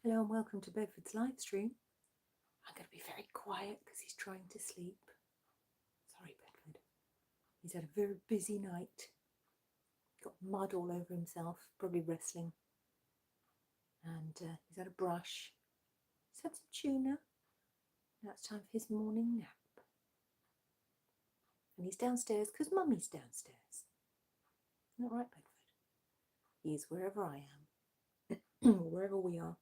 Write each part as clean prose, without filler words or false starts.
Hello and welcome to Bedford's live stream. I'm going to be very quiet because he's trying to sleep. Sorry, Bedford. He's had a very busy night. Got mud all over himself, probably wrestling. And he's had a brush. He's had some tuna. Now it's time for his morning nap. And he's downstairs because Mummy's downstairs. Isn't that right, Bedford? He is wherever I am, or wherever we are.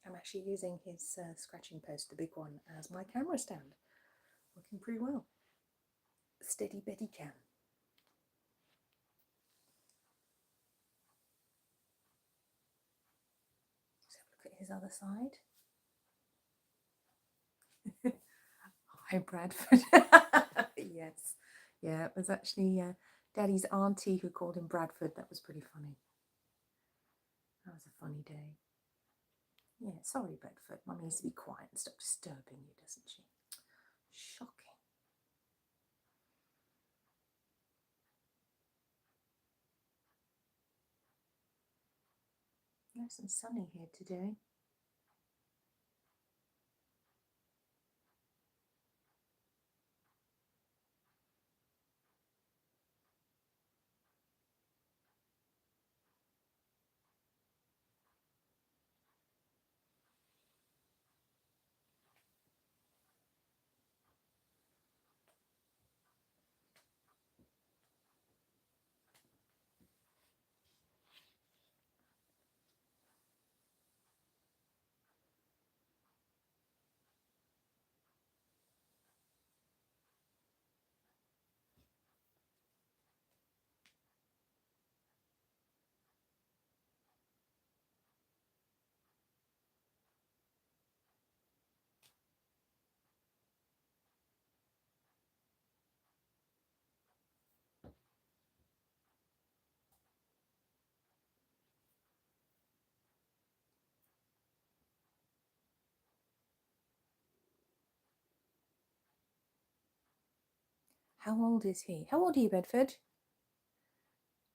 I'm actually using his scratching post, the big one, as my camera stand. Working pretty well. Steady Betty cam. Let's have a look at his other side. Hi, Bradford. Yes. Yeah, it was actually Daddy's auntie who called him Bradford. That was pretty funny. That was a funny day. Yeah, sorry, Bedford. Mummy needs to be quiet and stop disturbing you, doesn't she? Shocking. Nice and sunny here today. How old is he? How old are you, Bedford?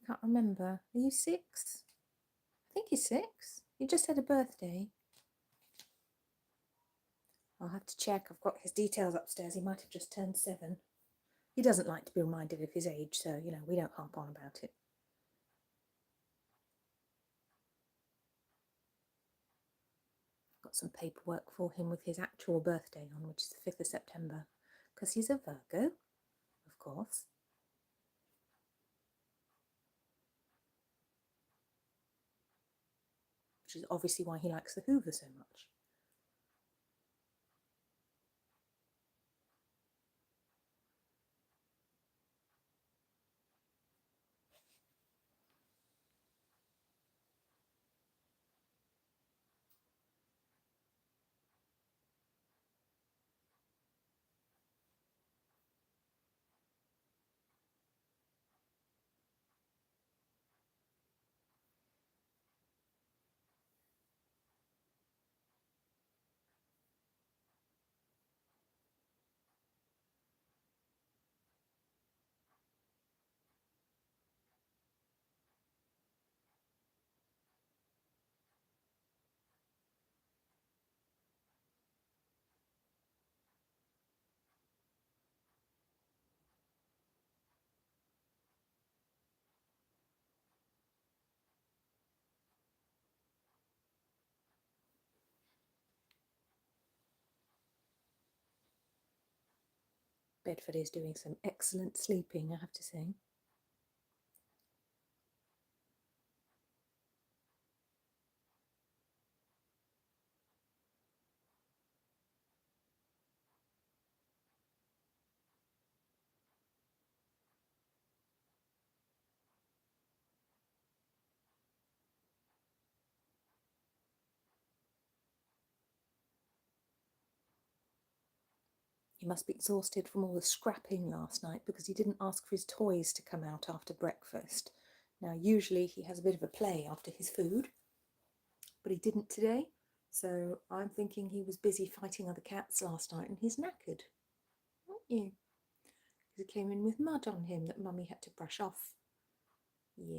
Can't remember. Are you 6? I think he's 6. He just had a birthday. I'll have to check. I've got his details upstairs. He might have just turned 7. He doesn't like to be reminded of his age, so, you know, we don't harp on about it. I've got some paperwork for him with his actual birthday on, which is the 5th of September, because he's a Virgo, of course. Which is obviously why he likes the Hoover so much. Bedford is doing some excellent sleeping, I have to say. He must be exhausted from all the scrapping last night because he didn't ask for his toys to come out after breakfast. Now, usually he has a bit of a play after his food, but he didn't today. So I'm thinking he was busy fighting other cats last night and he's knackered, aren't you? Because he came in with mud on him that Mummy had to brush off. Yeah,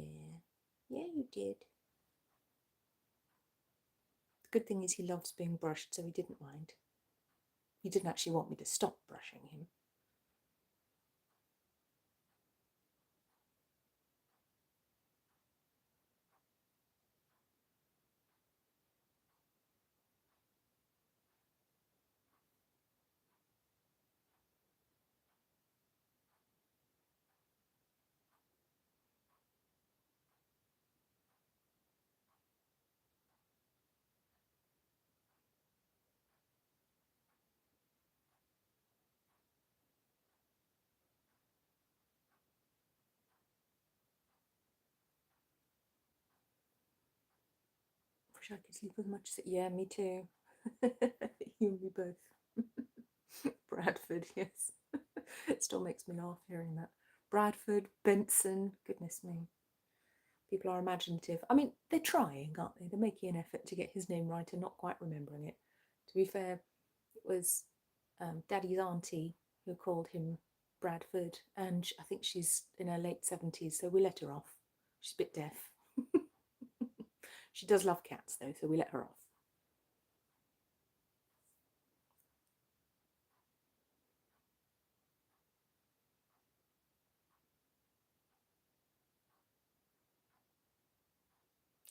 you did. The good thing is he loves being brushed, so he didn't mind. He didn't actually want me to stop brushing him. Wish I could sleep as much as it. Yeah, me too. You and me both. Bradford, yes. It still makes me laugh hearing that. Bradford, Benson, goodness me. People are imaginative. I mean, they're trying, aren't they? They're making an effort to get his name right and not quite remembering it. To be fair, it was Daddy's auntie who called him Bradford, and I think she's in her late 70s, so we let her off. She's a bit deaf. She does love cats, though, so we let her off.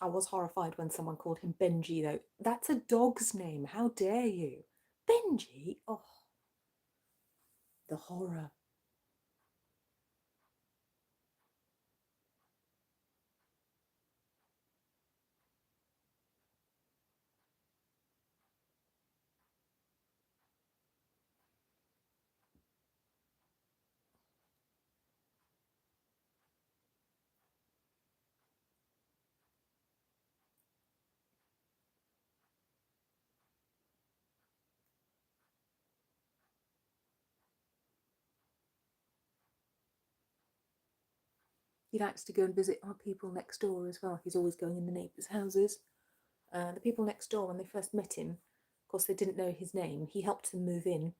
I was horrified when someone called him Benji, though. That's a dog's name. How dare you? Benji? Oh, the horror. He likes to go and visit our people next door as well. He's always going in the neighbours' houses. The people next door, when they first met him, of course, they didn't know his name. He helped them move in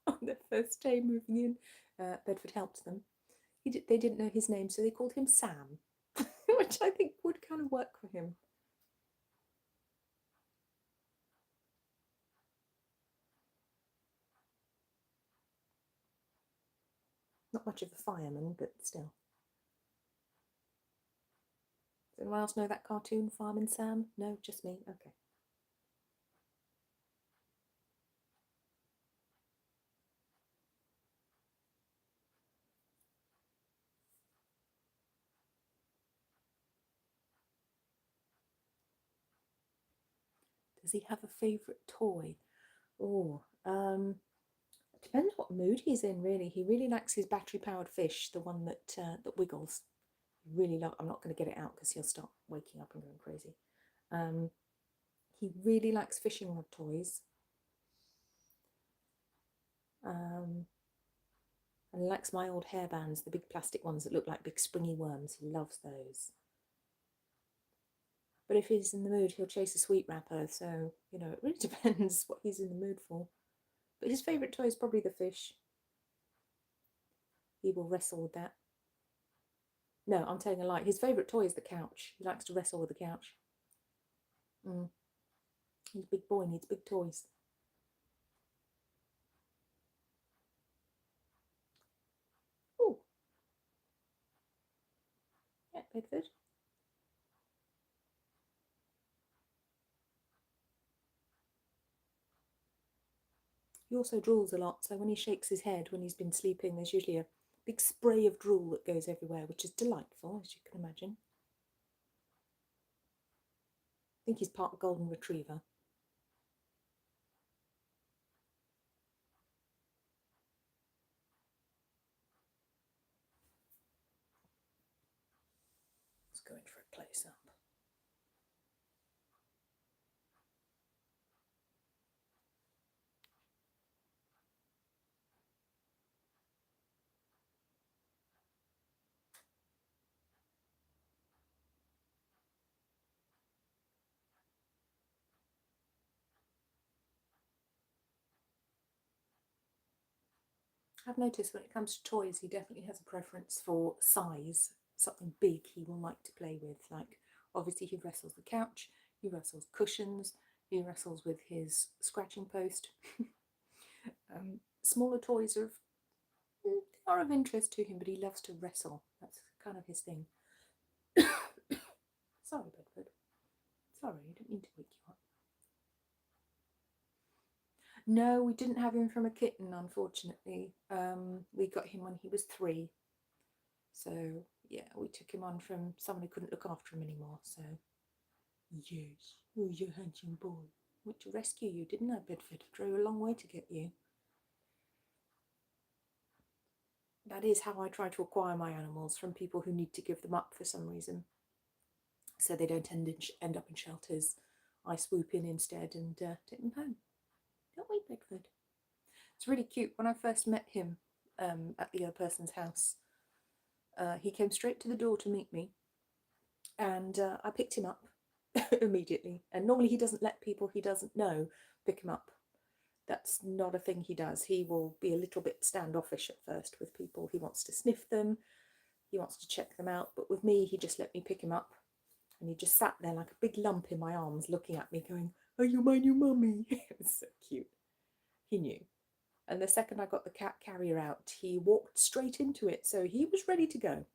on their first day moving in. Bedford helped them. They didn't know his name, so they called him Sam, which I think would kind of work for him. Not much of a fireman, but still. Does anyone else know that cartoon, Fireman Sam? No, just me? Okay. Does he have a favourite toy? Oh, depends what mood he's in, really. He really likes his battery-powered fish, the one that wiggles. Really love. I'm not going to get it out because he'll start waking up and going crazy. He really likes fishing rod toys. And he likes my old hairbands, the big plastic ones that look like big springy worms. He loves those. But if he's in the mood, he'll chase a sweet wrapper. So, you know, it really depends what he's in the mood for. But his favourite toy is probably the fish. He will wrestle with that. No, I'm telling a lie. His favourite toy is the couch. He likes to wrestle with the couch. He's a big boy, needs big toys. Oh, yeah, Bedford. He also drools a lot, so when he shakes his head when he's been sleeping, there's usually a big spray of drool that goes everywhere, which is delightful, as you can imagine. I think he's part golden retriever. Let's go in for a close-up. I've noticed when it comes to toys, he definitely has a preference for size, something big he will like to play with. Like, obviously, he wrestles the couch, he wrestles cushions, he wrestles with his scratching post. Smaller toys are of interest to him, but he loves to wrestle. That's kind of his thing. Sorry, Bedford. Sorry, I didn't mean to wake you up. No, we didn't have him from a kitten, unfortunately. We got him when he was 3. So, yeah, we took him on from someone who couldn't look after him anymore. So, yes, oh, you handsome boy. Went to rescue you, didn't I, Bedford? Drove a long way to get you. That is how I try to acquire my animals, from people who need to give them up for some reason. So they don't end up in shelters. I swoop in instead and take them home. Don't we, Bedford? It's really cute. When I first met him at the other person's house, he came straight to the door to meet me, and I picked him up immediately. And normally he doesn't let people he doesn't know pick him up. That's not a thing he does. He will be a little bit standoffish at first with people. He wants to sniff them, he wants to check them out. But with me, he just let me pick him up. And he just sat there like a big lump in my arms, looking at me, going, "Are you my new mummy?" It was so cute. He knew. And the second I got the cat carrier out, he walked straight into it. So he was ready to go.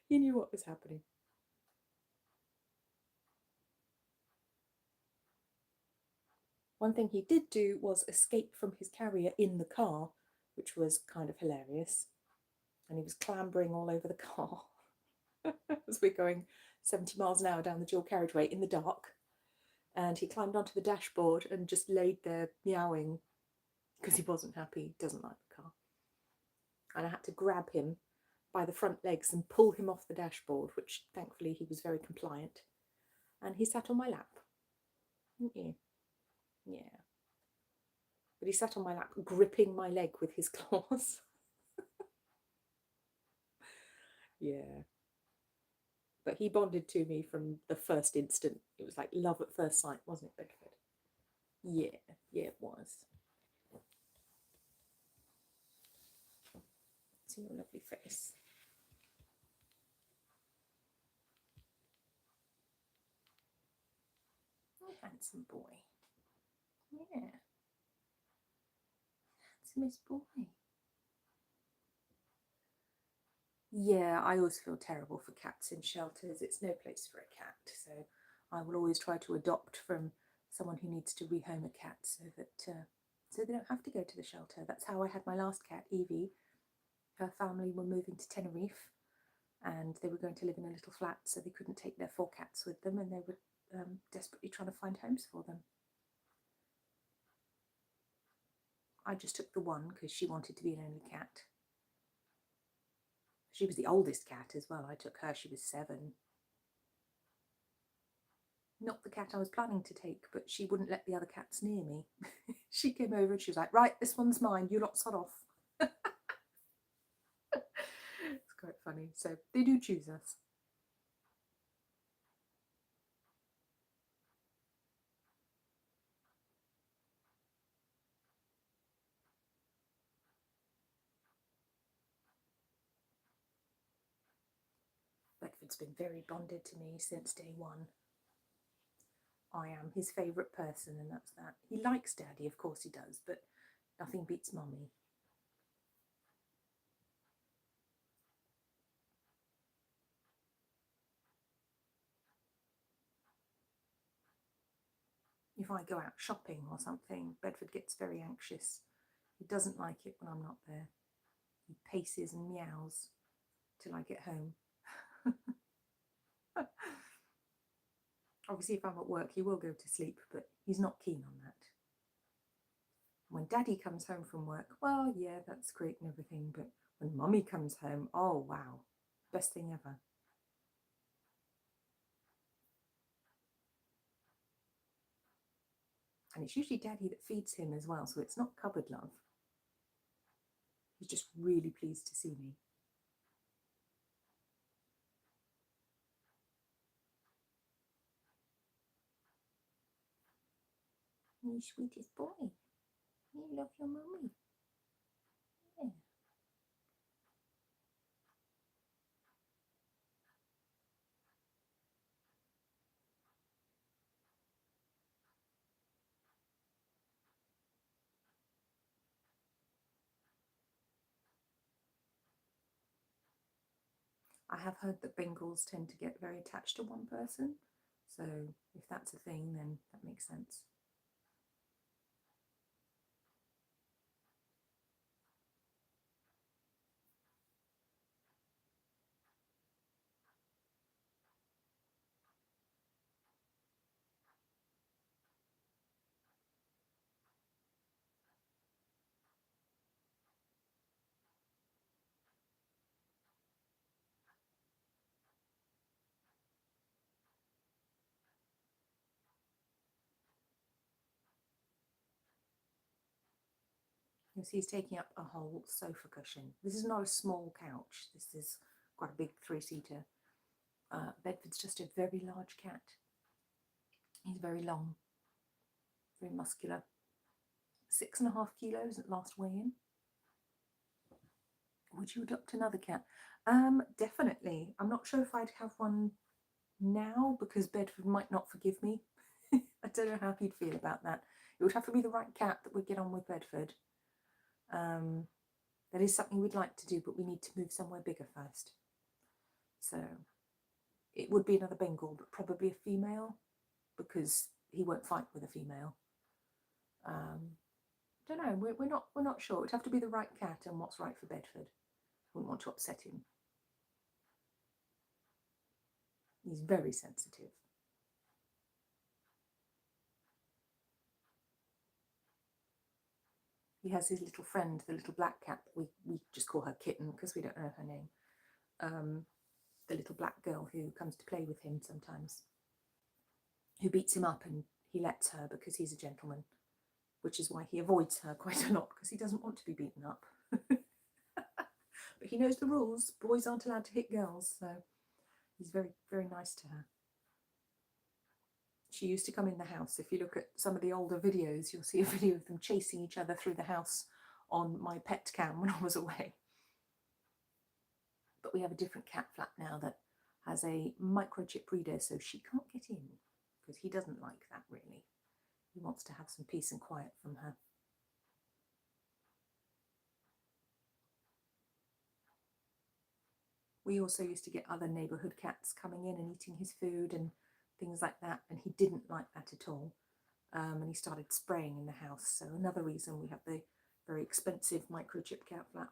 He knew what was happening. One thing he did do was escape from his carrier in the car, which was kind of hilarious. And he was clambering all over the car as we're going 70 miles an hour down the dual carriageway in the dark. And he climbed onto the dashboard and just laid there meowing because he wasn't happy. He doesn't like the car. And I had to grab him by the front legs and pull him off the dashboard, which thankfully he was very compliant. And he sat on my lap. Yeah. Yeah. But he sat on my lap, gripping my leg with his claws. Yeah. But he bonded to me from the first instant. It was like love at first sight, wasn't it, Bedford? Yeah, yeah, it was. See your lovely face. Oh, handsome boy. Yeah. Handsomest boy. Yeah, I always feel terrible for cats in shelters. It's no place for a cat. So I will always try to adopt from someone who needs to rehome a cat so that so they don't have to go to the shelter. That's how I had my last cat, Evie. Her family were moving to Tenerife and they were going to live in a little flat, so they couldn't take their 4 cats with them, and they were desperately trying to find homes for them. I just took the one because she wanted to be an only cat. She was the oldest cat as well. I took her, she was 7. Not the cat I was planning to take, but she wouldn't let the other cats near me. She came over and she was like, right, this one's mine, you lot sod off. It's quite funny. So they do choose us. Bedford's been very bonded to me since day one. I am his favourite person, and that's that. He likes Daddy, of course he does, but nothing beats Mummy. If I go out shopping or something, Bedford gets very anxious. He doesn't like it when I'm not there. He paces and meows till I get home. Obviously, if I'm at work, he will go to sleep, but he's not keen on that. When Daddy comes home from work, well, yeah, that's great and everything, but when Mummy comes home, oh, wow, best thing ever. And it's usually Daddy that feeds him as well, so it's not cupboard love. He's just really pleased to see me. You sweetest boy. You love your mummy. Yeah. I have heard that Bengals tend to get very attached to one person, so if that's a thing, then that makes sense. You see, he's taking up a whole sofa cushion. This is not a small couch. This is quite a big 3-seater. Bedford's just a very large cat. He's very long, very muscular. 6.5 kilos at last weigh-in. Would you adopt another cat? Definitely. I'm not sure if I'd have one now because Bedford might not forgive me. I don't know how he'd feel about that. It would have to be the right cat that would get on with Bedford. That is something we'd like to do, but we need to move somewhere bigger first. So it would be another Bengal, but probably a female because he won't fight with a female. Don't know. We're not sure. It'd have to be the right cat and what's right for Bedford. Wouldn't want to upset him. He's very sensitive. He has his little friend, the little black cat. We just call her Kitten because we don't know her name. The little black girl who comes to play with him sometimes, who beats him up, and he lets her because he's a gentleman, which is why he avoids her quite a lot because he doesn't want to be beaten up. But he knows the rules. Boys aren't allowed to hit girls, so he's very, very nice to her. She used to come in the house. If you look at some of the older videos, you'll see a video of them chasing each other through the house on my pet cam when I was away. But we have a different cat flat now that has a microchip reader, so she can't get in because he doesn't like that really. He wants to have some peace and quiet from her. We also used to get other neighbourhood cats coming in and eating his food and things like that, and he didn't like that at all. And he started spraying in the house, so another reason we have the very expensive microchip cat flap.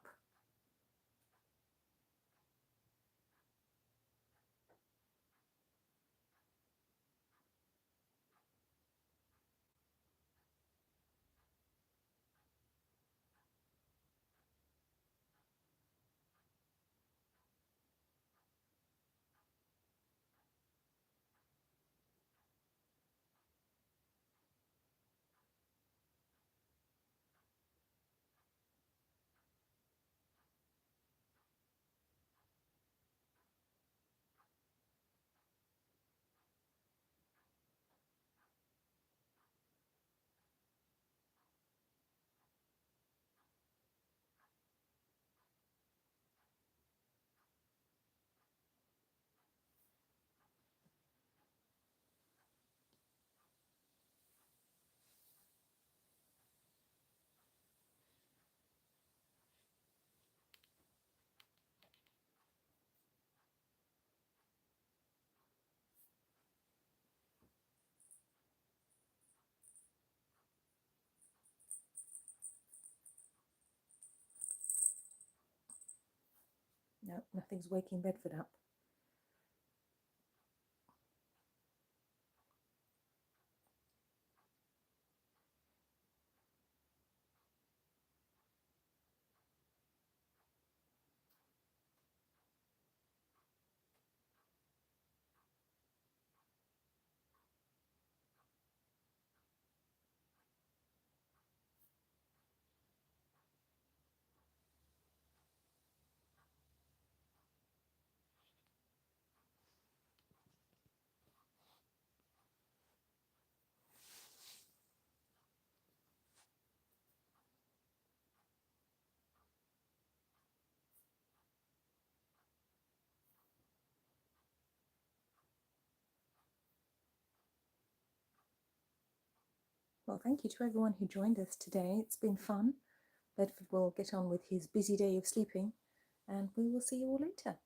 No, nothing's waking Bedford up. Well, thank you to everyone who joined us today. It's been fun. Bedford will get on with his busy day of sleeping, and we will see you all later.